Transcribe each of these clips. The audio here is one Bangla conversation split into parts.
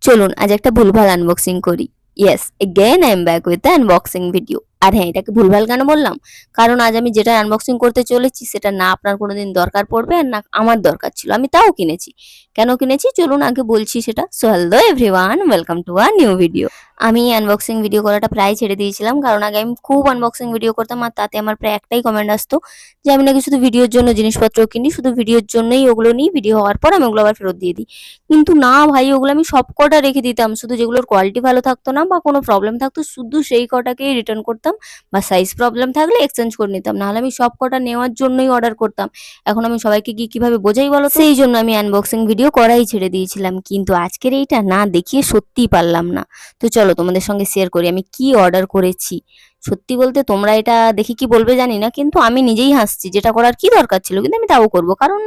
চলুন আজ একটা ভুলভাল আনবক্সিং করি। Yes, again I am back with the unboxing video. আর হ্যাঁ, এটাকে ভুলভাল কেন বললাম? কারণ আজ আমি যেটা আনবক্সিং করতে চলেছি সেটা না আপনার কোনোদিন দরকার পড়বে আর না আমার দরকার ছিল। আমি তাও কিনেছি। কেন কিনেছি চলুন আগে বলছি সেটা। So hello everyone, welcome to a new video. আমি আনবক্সিং ভিডিও করাটা প্রায় ছেড়ে দিয়েছিলাম, কারণ আগে আমি খুব আনবক্সিং ভিডিও করতাম আর তাতে আমার প্রায় একটাই কমেন্ট আসতো যে আমি নাকি শুধু ভিডিওর জন্য জিনিসপত্র কিনি, শুধু ভিডিওর জন্যই ওগুলো নিই, ভিডিও হওয়ার পর আমি ওগুলো আবার ফেরত দিয়ে দিই। কিন্তু না ভাই, ওগুলো আমি সব কটা রেখে দিতাম, শুধু যেগুলোর কোয়ালিটি ভালো থাকতো না বা কোনো প্রবলেম থাকতো শুধু সেই কটাকেই রিটার্ন করতাম, বা সাইজ প্রবলেম থাকলে এক্সচেঞ্জ করে নিতাম, নাহলে আমি সব কটা নেওয়ার জন্যই অর্ডার করতাম। এখন আমি সবাইকে গিয়ে কিভাবে বোঝাই বলো তো? সেই জন্য আমি আনবক্সিং ভিডিও করাই ছেড়ে দিয়েছিলাম, কিন্তু আজকের এইটা না দেখিয়ে সত্যিই পারলাম না। তো চলো তোমাদের সঙ্গে শেয়ার করি আমি কি অর্ডার করেছি। সত্যি বলতে তোমরা এটা দেখে কি বলবে জানি না, কিন্তু আমি নিজেই হাসছি, যেটা করার কি দরকার ছিল, কিন্তু আমি তাও করবো, কারণ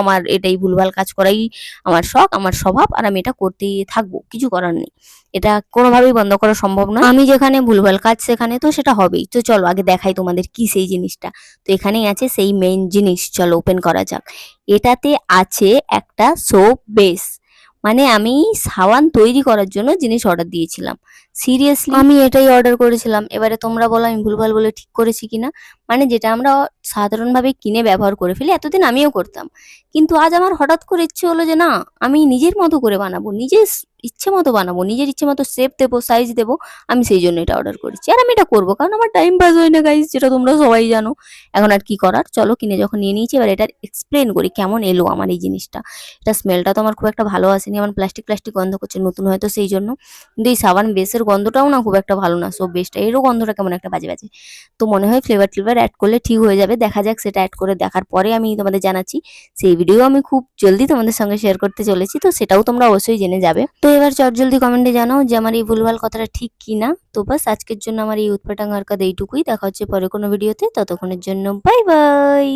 আমার এটাই ভুলভাল কাজ করাই আমার শখ, আমার স্বভাব, আর আমি এটা করতেই থাকবো, কিছু করার নেই। এটা কোনোভাবেই বন্ধ করা সম্ভব নয়। আমি যেখানে ভুলভাল কাজ সেখানে তো সেটা হবেই। তো চলো আগে দেখাই তোমাদের কি সেই জিনিসটা। তো এখানেই আছে সেই মেইন জিনিস, চলো ওপেন করা যাক। এটাতে আছে একটা সোপ বেস, মানে আমি সাবান তৈরি করার জন্য জিনিস অর্ডার দিয়েছিলাম। সিরিয়াসলি আমি এটাই অর্ডার করেছিলাম। এবারে তোমরা বলো আমি ভুলভাল বলে ঠিক করেছি কিনা। মানে যেটা আমরা সাধারণভাবে কিনে ব্যবহার করে ফেলি, এতদিন আমিও করতাম, কিন্তু আজ আমার হঠাৎ করে ইচ্ছে হলো যে না, আমি নিজের মতো করে বানাবো, নিজের ইচ্ছে মতো বানাবো, নিজের ইচ্ছে মতো শেপ দেবো, সাইজ দেবো। আমি সেই জন্য এটা অর্ডার করেছি, আর আমি এটা করবো কারণ আমার টাইম পাস হয় না গাইস, যেটা তোমরা সবাই জানো। এখন আর কি করার, চলো কিনে যখন নিয়ে নিয়েছি এবার এটার এক্সপ্লেন করি কেমন এলো আমার এই জিনিসটা। এটা স্মেলটা তো আমার খুব একটা ভালো আসেনি, আমার প্লাস্টিক প্লাস্টিক গন্ধ করছে, নতুন হয়তো সেই জন্য। কিন্তু এই সাবান বেসের গন্ধটাও না খুব একটা ভালো না, সো বেসটা এরও গন্ধটা কেমন একটা বাজে বাজে। তো মনে হয় ফ্লেভার টেভার অ্যাড করলে ঠিক হয়ে যাবে, দেখা যাক, সেটা অ্যাড করে দেখার পরে আমি তোমাদের জানাচ্ছি। সেই ভিডিও আমি খুব জলদি তোমাদের সঙ্গে শেয়ার করতে চলেছি, তো সেটাও তোমরা অবশ্যই জেনে যাবে। তো এবার চটজলদি কমেন্টে জানাও যে আমার এই ভুলভাল কথাটা ঠিক কি না। তো বাস আজকের জন্য আমার এই উৎপাটাং আর কাদ এইটুকুই, দেখা হচ্ছে পরে কোনো ভিডিওতে, ততক্ষণের জন্য বাই বাই।